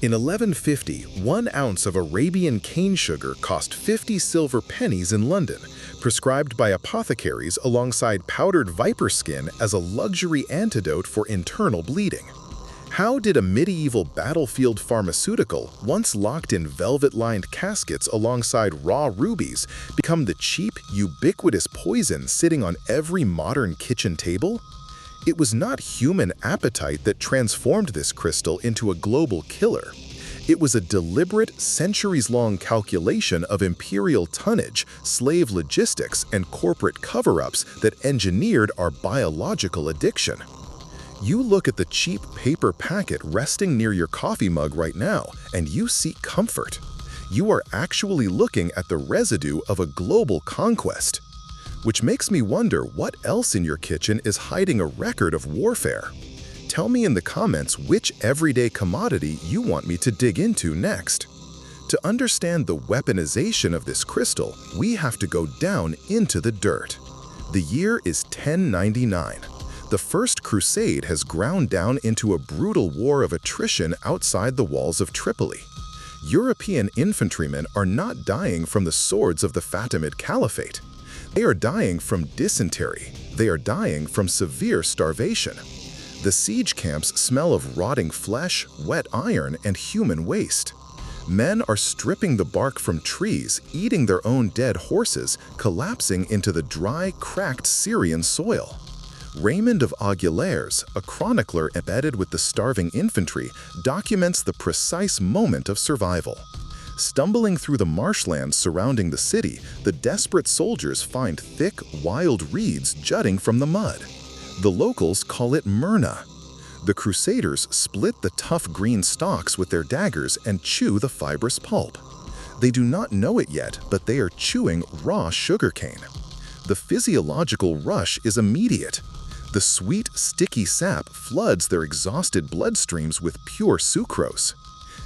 In 1150, 1 ounce of Arabian cane sugar cost 50 silver pennies in London, prescribed by apothecaries alongside powdered viper skin as a luxury antidote for internal bleeding. How did a medieval battlefield pharmaceutical, once locked in velvet-lined caskets alongside raw rubies, become the cheap, ubiquitous poison sitting on every modern kitchen table? It was not human appetite that transformed this crystal into a global killer. It was a deliberate, centuries-long calculation of imperial tonnage, slave logistics, and corporate cover-ups that engineered our biological addiction. You look at the cheap paper packet resting near your coffee mug right now, and you seek comfort. You are actually looking at the residue of a global conquest. Which makes me wonder what else in your kitchen is hiding a record of warfare. Tell me in the comments which everyday commodity you want me to dig into next. To understand the weaponization of this crystal, we have to go down into the dirt. The year is 1099. The First Crusade has ground down into a brutal war of attrition outside the walls of Tripoli. European infantrymen are not dying from the swords of the Fatimid Caliphate. They are dying from dysentery. They are dying from severe starvation. The siege camps smell of rotting flesh, wet iron, and human waste. Men are stripping the bark from trees, eating their own dead horses, collapsing into the dry, cracked Syrian soil. Raymond of Aguilers, a chronicler embedded with the starving infantry, documents the precise moment of survival. Stumbling through the marshlands surrounding the city, the desperate soldiers find thick, wild reeds jutting from the mud. The locals call it myrna. The crusaders split the tough green stalks with their daggers and chew the fibrous pulp. They do not know it yet, but they are chewing raw sugarcane. The physiological rush is immediate. The sweet, sticky sap floods their exhausted bloodstreams with pure sucrose.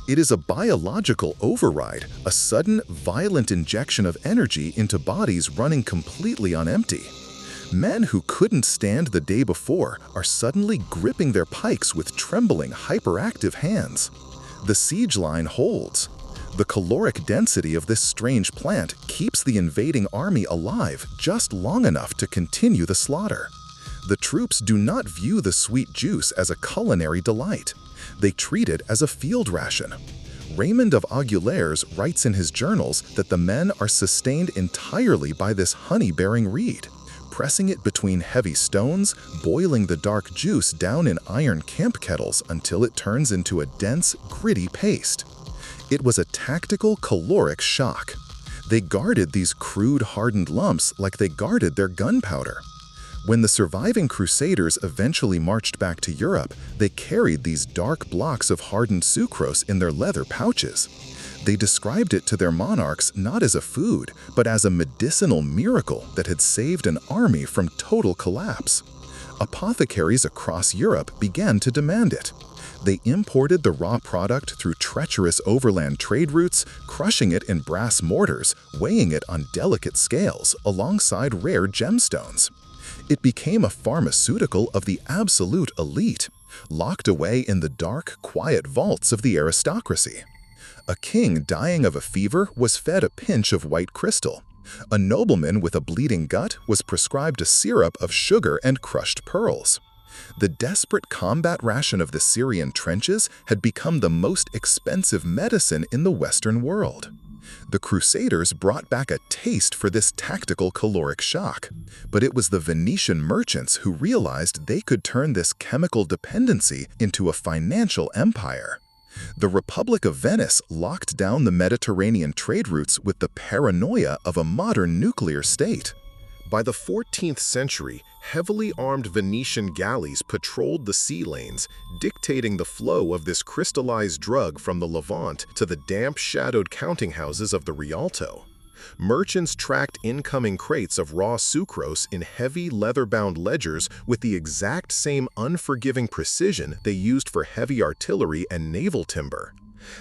It is a biological override, a sudden, violent injection of energy into bodies running completely on empty. Men who couldn't stand the day before are suddenly gripping their pikes with trembling, hyperactive hands. The siege line holds. The caloric density of this strange plant keeps the invading army alive just long enough to continue the slaughter. The troops do not view the sweet juice as a culinary delight. They treat it as a field ration. Raymond of Aguilers writes in his journals that the men are sustained entirely by this honey-bearing reed, pressing it between heavy stones, boiling the dark juice down in iron camp kettles until it turns into a dense, gritty paste. It was a tactical caloric shock. They guarded these crude, hardened lumps like they guarded their gunpowder. When the surviving crusaders eventually marched back to Europe, they carried these dark blocks of hardened sucrose in their leather pouches. They described it to their monarchs not as a food, but as a medicinal miracle that had saved an army from total collapse. Apothecaries across Europe began to demand it. They imported the raw product through treacherous overland trade routes, crushing it in brass mortars, weighing it on delicate scales alongside rare gemstones. It became a pharmaceutical of the absolute elite, locked away in the dark, quiet vaults of the aristocracy. A king dying of a fever was fed a pinch of white crystal. A nobleman with a bleeding gut was prescribed a syrup of sugar and crushed pearls. The desperate combat ration of the Syrian trenches had become the most expensive medicine in the Western world. The Crusaders brought back a taste for this tactical caloric shock, but it was the Venetian merchants who realized they could turn this chemical dependency into a financial empire. The Republic of Venice locked down the Mediterranean trade routes with the paranoia of a modern nuclear state. By the 14th century, heavily armed Venetian galleys patrolled the sea lanes, dictating the flow of this crystallized drug from the Levant to the damp, shadowed counting houses of the Rialto. Merchants tracked incoming crates of raw sucrose in heavy, leather-bound ledgers with the exact same unforgiving precision they used for heavy artillery and naval timber.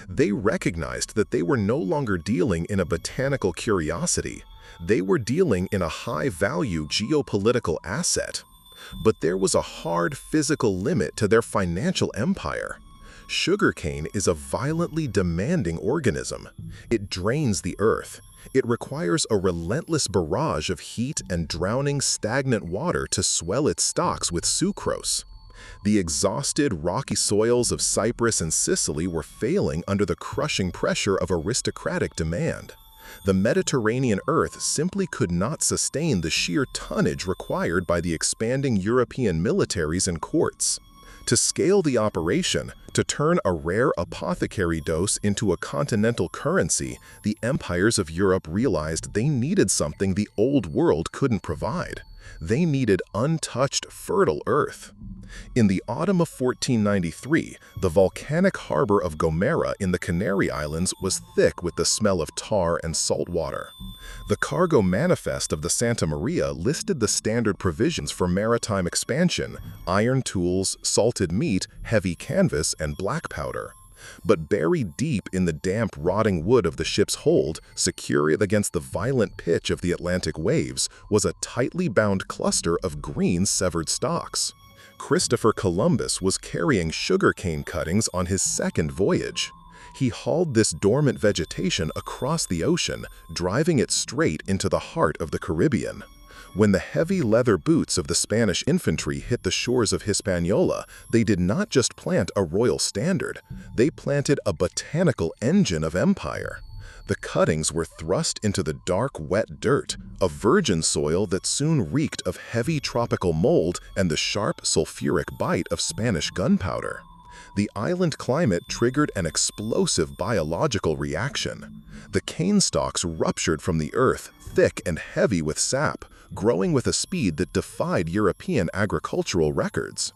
They recognized that they were no longer dealing in a botanical curiosity. They were dealing in a high-value geopolitical asset. But there was a hard physical limit to their financial empire. Sugarcane is a violently demanding organism. It drains the earth. It requires a relentless barrage of heat and drowning stagnant water to swell its stalks with sucrose. The exhausted, rocky soils of Cyprus and Sicily were failing under the crushing pressure of aristocratic demand. The Mediterranean earth simply could not sustain the sheer tonnage required by the expanding European militaries and courts. To scale the operation, to turn a rare apothecary dose into a continental currency, the empires of Europe realized they needed something the Old World couldn't provide. They needed untouched, fertile earth. In the autumn of 1493, the volcanic harbor of Gomera in the Canary Islands was thick with the smell of tar and salt water. The cargo manifest of the Santa Maria listed the standard provisions for maritime expansion: iron tools, salted meat, heavy canvas, and black powder. But buried deep in the damp, rotting wood of the ship's hold, secure against the violent pitch of the Atlantic waves, was a tightly bound cluster of green severed stalks. Christopher Columbus was carrying sugarcane cuttings on his second voyage. He hauled this dormant vegetation across the ocean, driving it straight into the heart of the Caribbean. When the heavy leather boots of the Spanish infantry hit the shores of Hispaniola, they did not just plant a royal standard, they planted a botanical engine of empire. The cuttings were thrust into the dark, wet dirt, a virgin soil that soon reeked of heavy tropical mold and the sharp, sulfuric bite of Spanish gunpowder. The island climate triggered an explosive biological reaction. The cane stalks ruptured from the earth, thick and heavy with sap, growing with a speed that defied European agricultural records.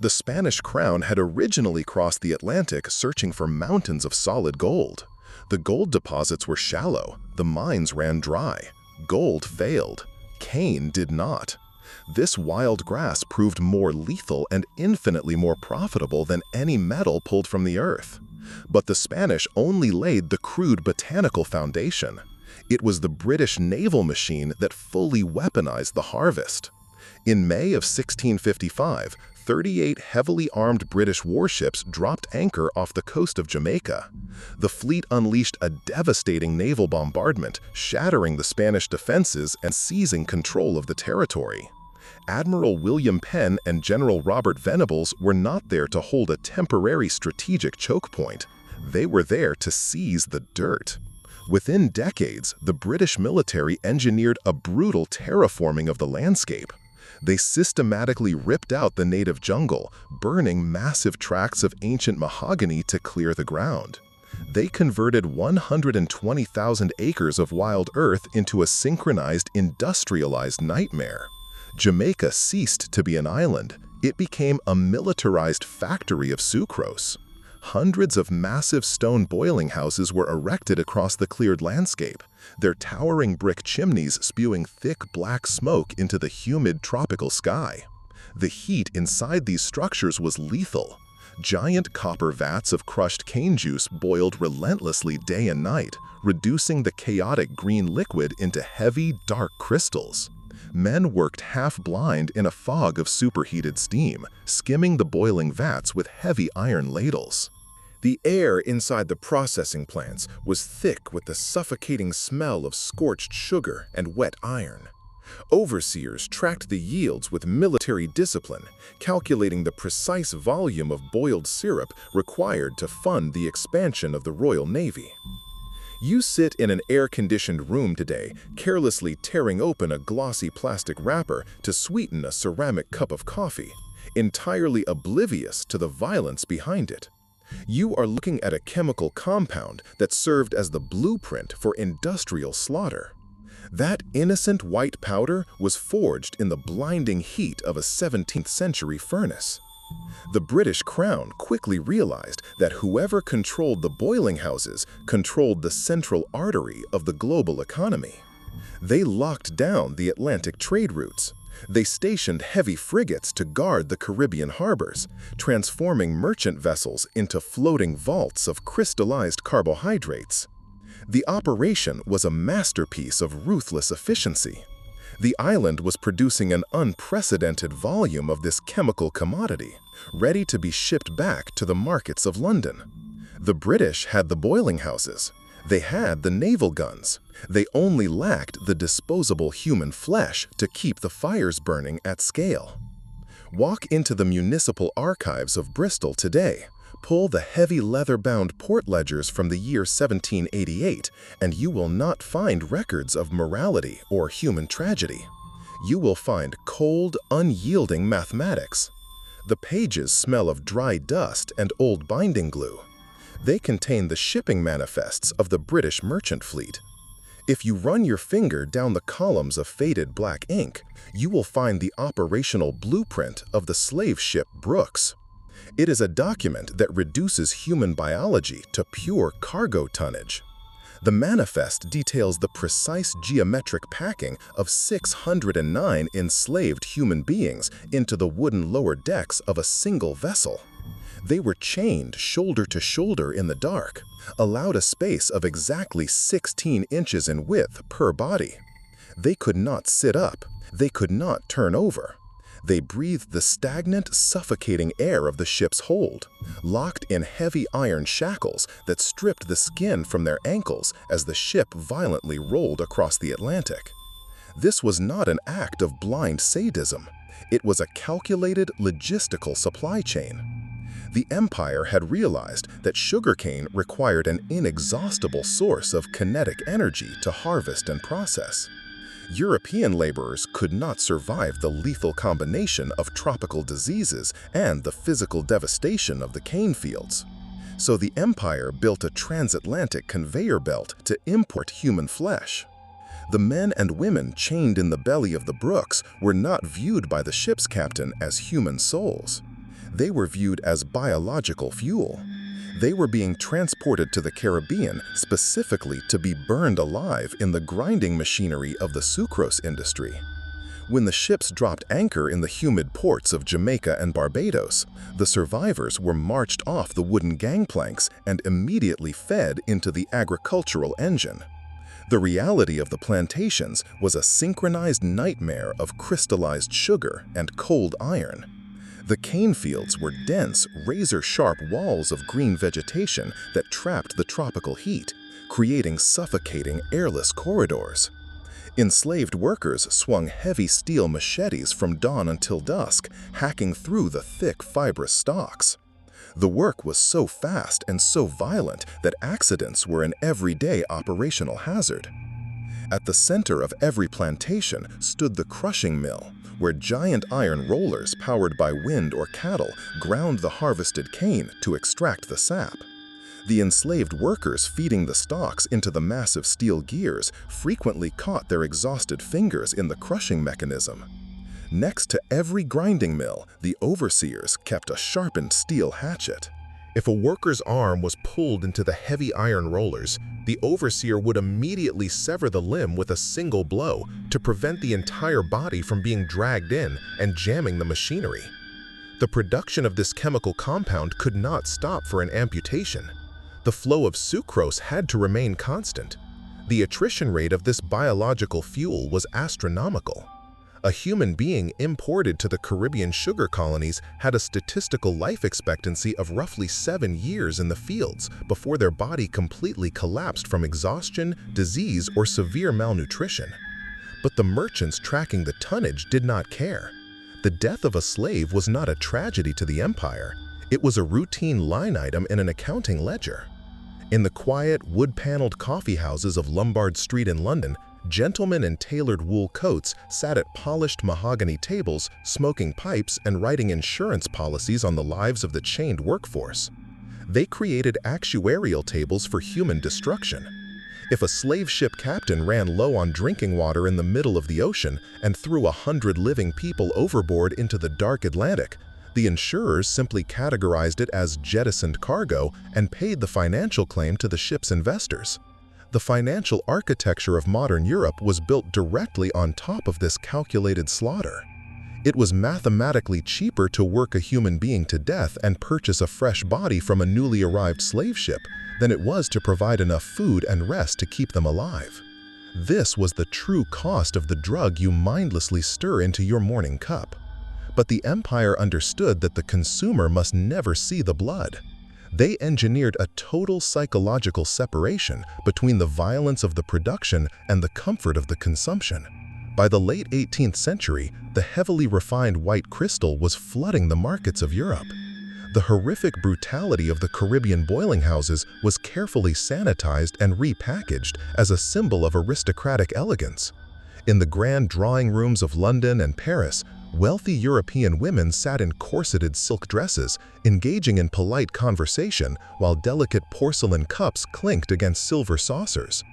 The Spanish crown had originally crossed the Atlantic searching for mountains of solid gold. The gold deposits were shallow, the mines ran dry. Gold failed. Cane did not. This wild grass proved more lethal and infinitely more profitable than any metal pulled from the earth. But the Spanish only laid the crude botanical foundation. It was the British naval machine that fully weaponized the harvest. In May of 1655, 38 heavily armed British warships dropped anchor off the coast of Jamaica. The fleet unleashed a devastating naval bombardment, shattering the Spanish defenses and seizing control of the territory. Admiral William Penn and General Robert Venables were not there to hold a temporary strategic choke point. They were there to seize the dirt. Within decades, the British military engineered a brutal terraforming of the landscape. They systematically ripped out the native jungle, burning massive tracts of ancient mahogany to clear the ground. They converted 120,000 acres of wild earth into a synchronized, industrialized nightmare. Jamaica ceased to be an island. It became a militarized factory of sucrose. Hundreds of massive stone boiling houses were erected across the cleared landscape, their towering brick chimneys spewing thick black smoke into the humid tropical sky. The heat inside these structures was lethal. Giant copper vats of crushed cane juice boiled relentlessly day and night, reducing the chaotic green liquid into heavy, dark crystals. Men worked half-blind in a fog of superheated steam, skimming the boiling vats with heavy iron ladles. The air inside the processing plants was thick with the suffocating smell of scorched sugar and wet iron. Overseers tracked the yields with military discipline, calculating the precise volume of boiled syrup required to fund the expansion of the Royal Navy. You sit in an air-conditioned room today, carelessly tearing open a glossy plastic wrapper to sweeten a ceramic cup of coffee, entirely oblivious to the violence behind it. You are looking at a chemical compound that served as the blueprint for industrial slaughter. That innocent white powder was forged in the blinding heat of a 17th century furnace. The British Crown quickly realized that whoever controlled the boiling houses controlled the central artery of the global economy. They locked down the Atlantic trade routes. They stationed heavy frigates to guard the Caribbean harbors, transforming merchant vessels into floating vaults of crystallized carbohydrates. The operation was a masterpiece of ruthless efficiency. The island was producing an unprecedented volume of this chemical commodity, ready to be shipped back to the markets of London. The British had the boiling houses. They had the naval guns. They only lacked the disposable human flesh to keep the fires burning at scale. Walk into the municipal archives of Bristol today, pull the heavy leather-bound port ledgers from the year 1788, and you will not find records of morality or human tragedy. You will find cold, unyielding mathematics. The pages smell of dry dust and old binding glue. They contain the shipping manifests of the British merchant fleet. If you run your finger down the columns of faded black ink, you will find the operational blueprint of the slave ship Brooks. It is a document that reduces human biology to pure cargo tonnage. The manifest details the precise geometric packing of 609 enslaved human beings into the wooden lower decks of a single vessel. They were chained shoulder to shoulder in the dark, allowed a space of exactly 16 inches in width per body. They could not sit up. They could not turn over. They breathed the stagnant, suffocating air of the ship's hold, locked in heavy iron shackles that stripped the skin from their ankles as the ship violently rolled across the Atlantic. This was not an act of blind sadism. It was a calculated, logistical supply chain. The empire had realized that sugarcane required an inexhaustible source of kinetic energy to harvest and process. European laborers could not survive the lethal combination of tropical diseases and the physical devastation of the cane fields. So the empire built a transatlantic conveyor belt to import human flesh. The men and women chained in the belly of the Brooks were not viewed by the ship's captain as human souls. They were viewed as biological fuel. They were being transported to the Caribbean specifically to be burned alive in the grinding machinery of the sucrose industry. When the ships dropped anchor in the humid ports of Jamaica and Barbados, the survivors were marched off the wooden gangplanks and immediately fed into the agricultural engine. The reality of the plantations was a synchronized nightmare of crystallized sugar and cold iron. The cane fields were dense, razor-sharp walls of green vegetation that trapped the tropical heat, creating suffocating, airless corridors. Enslaved workers swung heavy steel machetes from dawn until dusk, hacking through the thick, fibrous stalks. The work was so fast and so violent that accidents were an everyday operational hazard. At the center of every plantation stood the crushing mill, where giant iron rollers powered by wind or cattle ground the harvested cane to extract the sap. The enslaved workers feeding the stalks into the massive steel gears frequently caught their exhausted fingers in the crushing mechanism. Next to every grinding mill, the overseers kept a sharpened steel hatchet. If a worker's arm was pulled into the heavy iron rollers, the overseer would immediately sever the limb with a single blow to prevent the entire body from being dragged in and jamming the machinery. The production of this chemical compound could not stop for an amputation. The flow of sucrose had to remain constant. The attrition rate of this biological fuel was astronomical. A human being imported to the Caribbean sugar colonies had a statistical life expectancy of roughly 7 years in the fields before their body completely collapsed from exhaustion, disease, or severe malnutrition. But the merchants tracking the tonnage did not care. The death of a slave was not a tragedy to the empire. It was a routine line item in an accounting ledger. In the quiet, wood-paneled coffee houses of Lombard Street in London, gentlemen in tailored wool coats sat at polished mahogany tables, smoking pipes and writing insurance policies on the lives of the chained workforce. They created actuarial tables for human destruction. If a slave ship captain ran low on drinking water in the middle of the ocean and threw 100 living people overboard into the dark Atlantic, the insurers simply categorized it as jettisoned cargo and paid the financial claim to the ship's investors. The financial architecture of modern Europe was built directly on top of this calculated slaughter. It was mathematically cheaper to work a human being to death and purchase a fresh body from a newly arrived slave ship than it was to provide enough food and rest to keep them alive. This was the true cost of the drug you mindlessly stir into your morning cup. But the empire understood that the consumer must never see the blood. They engineered a total psychological separation between the violence of the production and the comfort of the consumption. By the late 18th century, the heavily refined white crystal was flooding the markets of Europe. The horrific brutality of the Caribbean boiling houses was carefully sanitized and repackaged as a symbol of aristocratic elegance. In the grand drawing rooms of London and Paris, wealthy European women sat in corseted silk dresses, engaging in polite conversation while delicate porcelain cups clinked against silver saucers.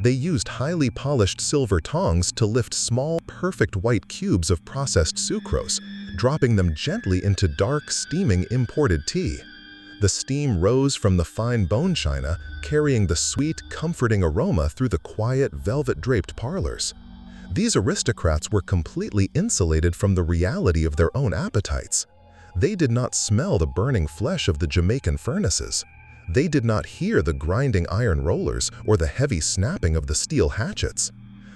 They used highly polished silver tongs to lift small, perfect white cubes of processed sucrose, dropping them gently into dark, steaming imported tea. The steam rose from the fine bone china, carrying the sweet, comforting aroma through the quiet, velvet-draped parlors. These aristocrats were completely insulated from the reality of their own appetites. They did not smell the burning flesh of the Jamaican furnaces. They did not hear the grinding iron rollers or the heavy snapping of the steel hatchets.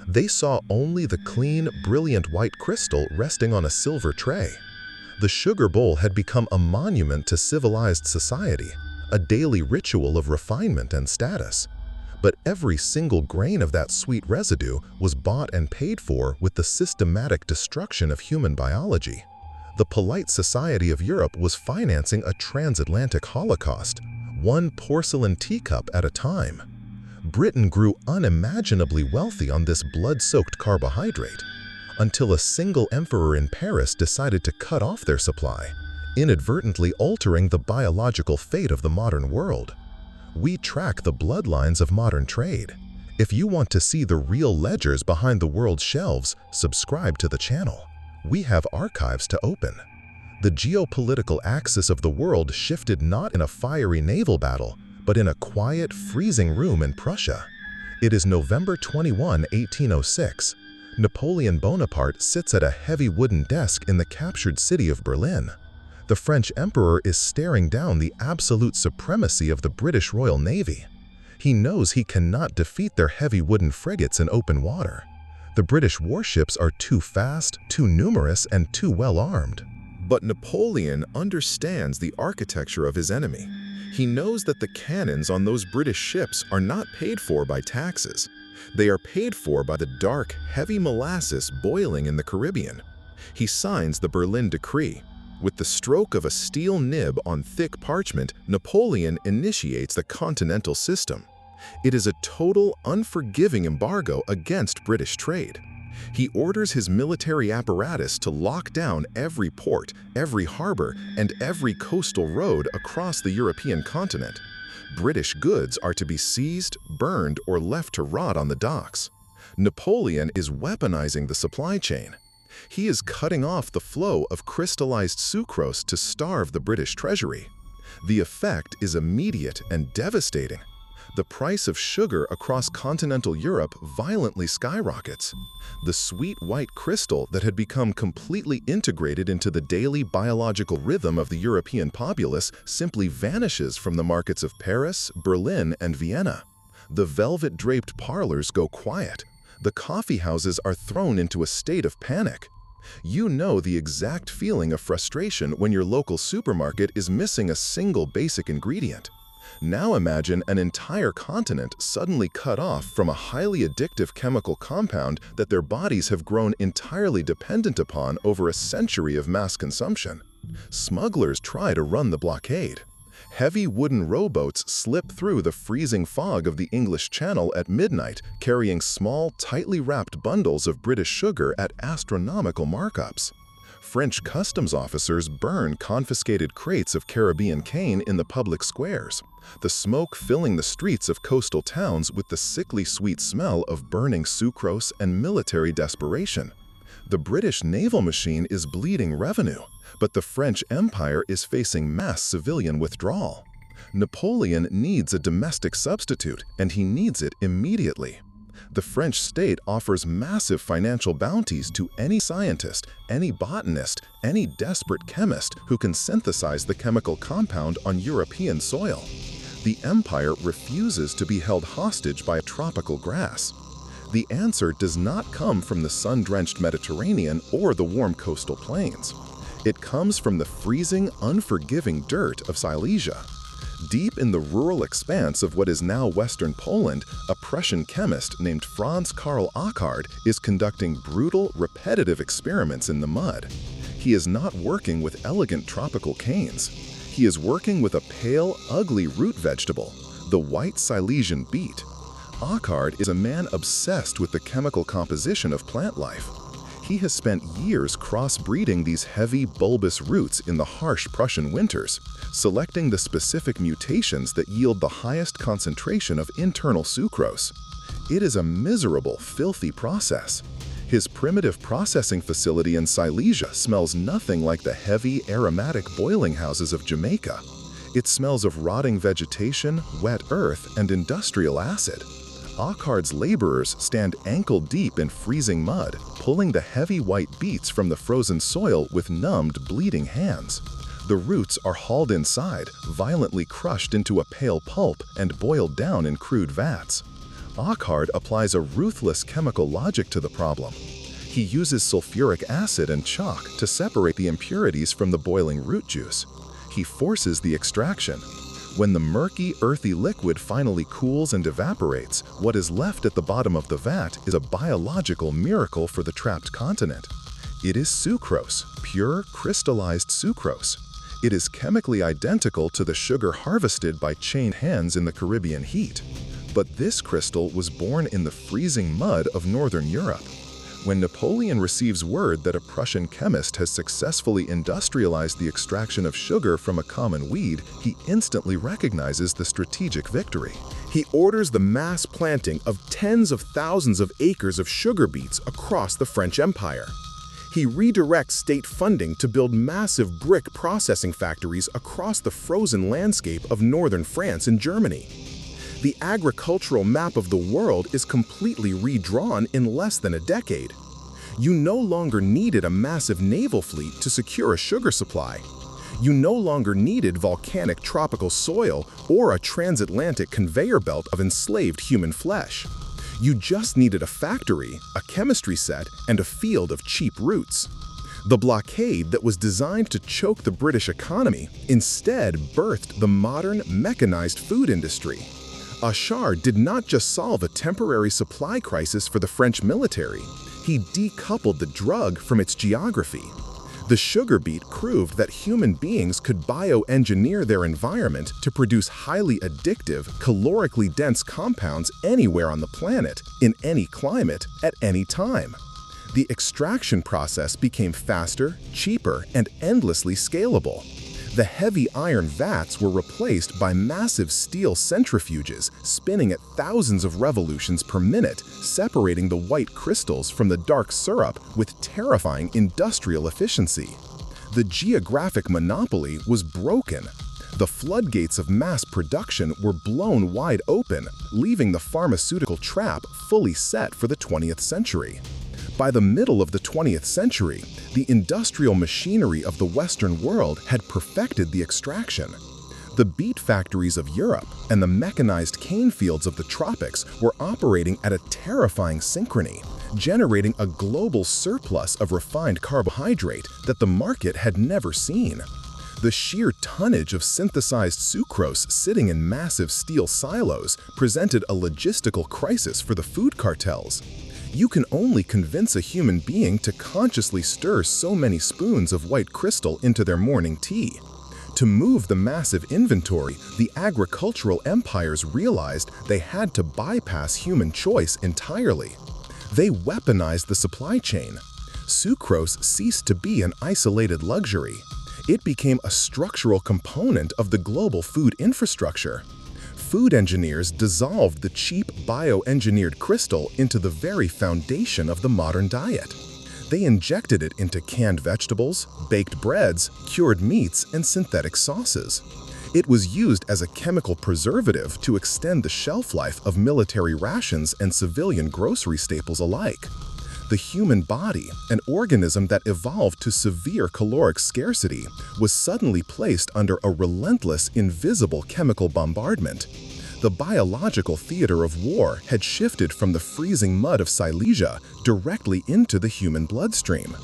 They saw only the clean, brilliant white crystal resting on a silver tray. The sugar bowl had become a monument to civilized society, a daily ritual of refinement and status. But every single grain of that sweet residue was bought and paid for with the systematic destruction of human biology. The polite society of Europe was financing a transatlantic holocaust, one porcelain teacup at a time. Britain grew unimaginably wealthy on this blood-soaked carbohydrate, until a single emperor in Paris decided to cut off their supply, inadvertently altering the biological fate of the modern world. We track the bloodlines of modern trade. If you want to see the real ledgers behind the world's shelves, subscribe to the channel. We have archives to open. The geopolitical axis of the world shifted not in a fiery naval battle, but in a quiet, freezing room in Prussia. It is November 21, 1806. Napoleon Bonaparte sits at a heavy wooden desk in the captured city of Berlin. The French emperor is staring down the absolute supremacy of the British Royal Navy. He knows he cannot defeat their heavy wooden frigates in open water. The British warships are too fast, too numerous, and too well armed. But Napoleon understands the architecture of his enemy. He knows that the cannons on those British ships are not paid for by taxes. They are paid for by the dark, heavy molasses boiling in the Caribbean. He signs the Berlin Decree. With the stroke of a steel nib on thick parchment, Napoleon initiates the continental system. It is a total, unforgiving embargo against British trade. He orders his military apparatus to lock down every port, every harbor, and every coastal road across the European continent. British goods are to be seized, burned, or left to rot on the docks. Napoleon is weaponizing the supply chain. He is cutting off the flow of crystallized sucrose to starve the British treasury. The effect is immediate and devastating. The price of sugar across continental Europe violently skyrockets. The sweet white crystal that had become completely integrated into the daily biological rhythm of the European populace simply vanishes from the markets of Paris, Berlin, and Vienna. The velvet-draped parlors go quiet. The coffee houses are thrown into a state of panic. You know the exact feeling of frustration when your local supermarket is missing a single basic ingredient. Now imagine an entire continent suddenly cut off from a highly addictive chemical compound that their bodies have grown entirely dependent upon over a century of mass consumption. Smugglers try to run the blockade. Heavy wooden rowboats slip through the freezing fog of the English Channel at midnight, carrying small, tightly wrapped bundles of British sugar at astronomical markups. French customs officers burn confiscated crates of Caribbean cane in the public squares, the smoke filling the streets of coastal towns with the sickly sweet smell of burning sucrose and military desperation. The British naval machine is bleeding revenue, but the French Empire is facing mass civilian withdrawal. Napoleon needs a domestic substitute, and he needs it immediately. The French state offers massive financial bounties to any scientist, any botanist, any desperate chemist who can synthesize the chemical compound on European soil. The empire refuses to be held hostage by a tropical grass. The answer does not come from the sun-drenched Mediterranean or the warm coastal plains. It comes from the freezing, unforgiving dirt of Silesia. Deep in the rural expanse of what is now Western Poland, a Prussian chemist named Franz Karl Achard is conducting brutal, repetitive experiments in the mud. He is not working with elegant tropical canes. He is working with a pale, ugly root vegetable, the white Silesian beet. Achard is a man obsessed with the chemical composition of plant life. He has spent years crossbreeding these heavy, bulbous roots in the harsh Prussian winters, selecting the specific mutations that yield the highest concentration of internal sucrose. It is a miserable, filthy process. His primitive processing facility in Silesia smells nothing like the heavy, aromatic boiling houses of Jamaica. It smells of rotting vegetation, wet earth, and industrial acid. Achard's laborers stand ankle-deep in freezing mud, pulling the heavy white beets from the frozen soil with numbed, bleeding hands. The roots are hauled inside, violently crushed into a pale pulp, and boiled down in crude vats. Achard applies a ruthless chemical logic to the problem. He uses sulfuric acid and chalk to separate the impurities from the boiling root juice. He forces the extraction. When the murky, earthy liquid finally cools and evaporates, what is left at the bottom of the vat is a biological miracle for the trapped continent. It is sucrose, pure, crystallized sucrose. It is chemically identical to the sugar harvested by chained hands in the Caribbean heat. But this crystal was born in the freezing mud of Northern Europe. When Napoleon receives word that a Prussian chemist has successfully industrialized the extraction of sugar from a common weed, he instantly recognizes the strategic victory. He orders the mass planting of tens of thousands of acres of sugar beets across the French Empire. He redirects state funding to build massive brick processing factories across the frozen landscape of northern France and Germany. The agricultural map of the world is completely redrawn in less than a decade. You no longer needed a massive naval fleet to secure a sugar supply. You no longer needed volcanic tropical soil or a transatlantic conveyor belt of enslaved human flesh. You just needed a factory, a chemistry set, and a field of cheap roots. The blockade that was designed to choke the British economy instead birthed the modern mechanized food industry. Achard did not just solve a temporary supply crisis for the French military, he decoupled the drug from its geography. The sugar beet proved that human beings could bioengineer their environment to produce highly addictive, calorically dense compounds anywhere on the planet, in any climate, at any time. The extraction process became faster, cheaper, and endlessly scalable. The heavy iron vats were replaced by massive steel centrifuges spinning at thousands of revolutions per minute, separating the white crystals from the dark syrup with terrifying industrial efficiency. The geographic monopoly was broken. The floodgates of mass production were blown wide open, leaving the pharmaceutical trap fully set for the 20th century. By the middle of the 20th century, the industrial machinery of the Western world had perfected the extraction. The beet factories of Europe and the mechanized cane fields of the tropics were operating at a terrifying synchrony, generating a global surplus of refined carbohydrate that the market had never seen. The sheer tonnage of synthesized sucrose sitting in massive steel silos presented a logistical crisis for the food cartels. You can only convince a human being to consciously stir so many spoons of white crystal into their morning tea. To move the massive inventory, the agricultural empires realized they had to bypass human choice entirely. They weaponized the supply chain. Sucrose ceased to be an isolated luxury. It became a structural component of the global food infrastructure. Food engineers dissolved the cheap bioengineered crystal into the very foundation of the modern diet. They injected it into canned vegetables, baked breads, cured meats, and synthetic sauces. It was used as a chemical preservative to extend the shelf life of military rations and civilian grocery staples alike. The human body, an organism that evolved to severe caloric scarcity, was suddenly placed under a relentless, invisible chemical bombardment. The biological theater of war had shifted from the freezing mud of Silesia directly into the human bloodstream.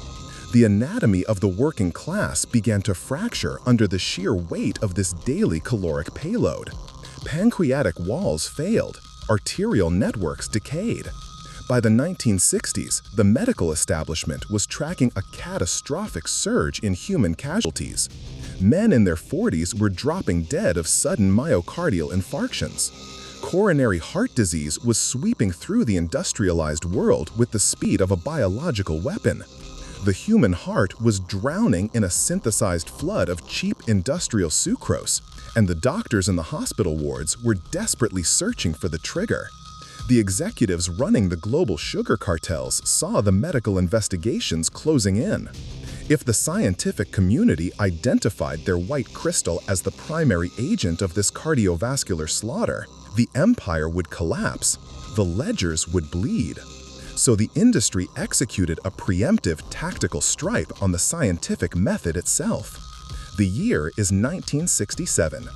The anatomy of the working class began to fracture under the sheer weight of this daily caloric payload. Pancreatic walls failed, arterial networks decayed. By the 1960s, the medical establishment was tracking a catastrophic surge in human casualties. Men in their 40s were dropping dead of sudden myocardial infarctions. Coronary heart disease was sweeping through the industrialized world with the speed of a biological weapon. The human heart was drowning in a synthesized flood of cheap industrial sucrose, and the doctors in the hospital wards were desperately searching for the trigger. The executives running the global sugar cartels saw the medical investigations closing in. If the scientific community identified their white crystal as the primary agent of this cardiovascular slaughter, the empire would collapse, the ledgers would bleed. So the industry executed a preemptive tactical strike on the scientific method itself. The year is 1967.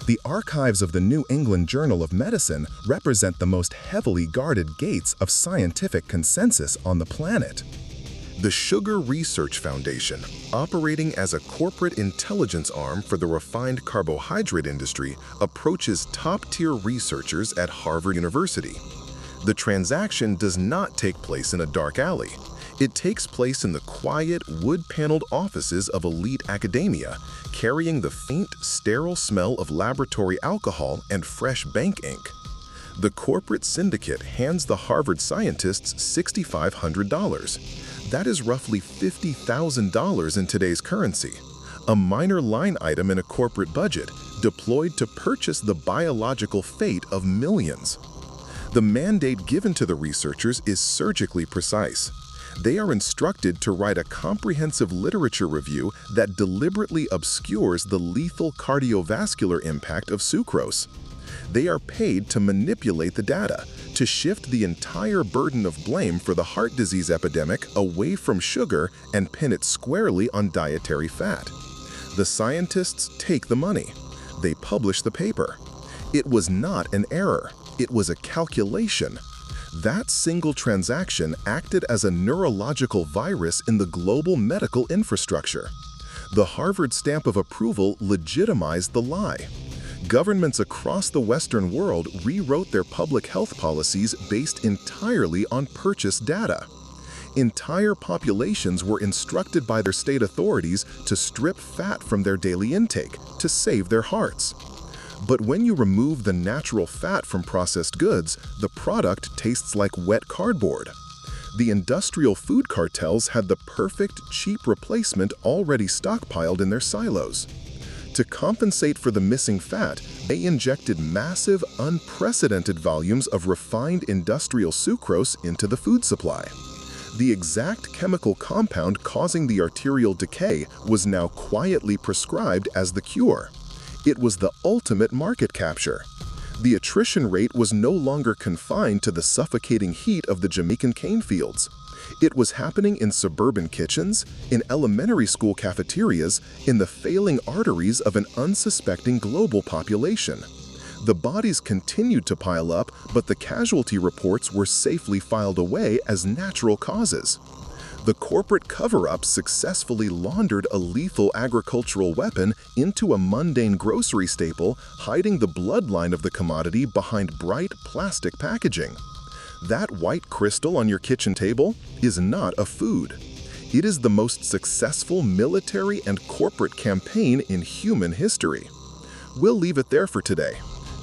The archives of the New England Journal of Medicine represent the most heavily guarded gates of scientific consensus on the planet. The Sugar Research Foundation, operating as a corporate intelligence arm for the refined carbohydrate industry, approaches top-tier researchers at Harvard University. The transaction does not take place in a dark alley. It takes place in the quiet, wood-paneled offices of elite academia, carrying the faint, sterile smell of laboratory alcohol and fresh bank ink. The corporate syndicate hands the Harvard scientists $6,500. That is roughly $50,000 in today's currency, a minor line item in a corporate budget deployed to purchase the biological fate of millions. The mandate given to the researchers is surgically precise. They are instructed to write a comprehensive literature review that deliberately obscures the lethal cardiovascular impact of sucrose. They are paid to manipulate the data, to shift the entire burden of blame for the heart disease epidemic away from sugar and pin it squarely on dietary fat. The scientists take the money. They publish the paper. It was not an error. It was a calculation. That single transaction acted as a neurological virus in the global medical infrastructure. The Harvard stamp of approval legitimized the lie. Governments across the Western world rewrote their public health policies based entirely on purchase data. Entire populations were instructed by their state authorities to strip fat from their daily intake to save their hearts. But when you remove the natural fat from processed goods, the product tastes like wet cardboard. The industrial food cartels had the perfect, cheap replacement already stockpiled in their silos. To compensate for the missing fat, they injected massive, unprecedented volumes of refined industrial sucrose into the food supply. The exact chemical compound causing the arterial decay was now quietly prescribed as the cure. It was the ultimate market capture. The attrition rate was no longer confined to the suffocating heat of the Jamaican cane fields. It was happening in suburban kitchens, in elementary school cafeterias, in the failing arteries of an unsuspecting global population. The bodies continued to pile up, but the casualty reports were safely filed away as natural causes. The corporate cover-ups successfully laundered a lethal agricultural weapon into a mundane grocery staple, hiding the bloodline of the commodity behind bright plastic packaging. That white crystal on your kitchen table is not a food. It is the most successful military and corporate campaign in human history. We'll leave it there for today.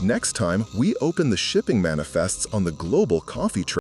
Next time, we open the shipping manifests on the global coffee trade.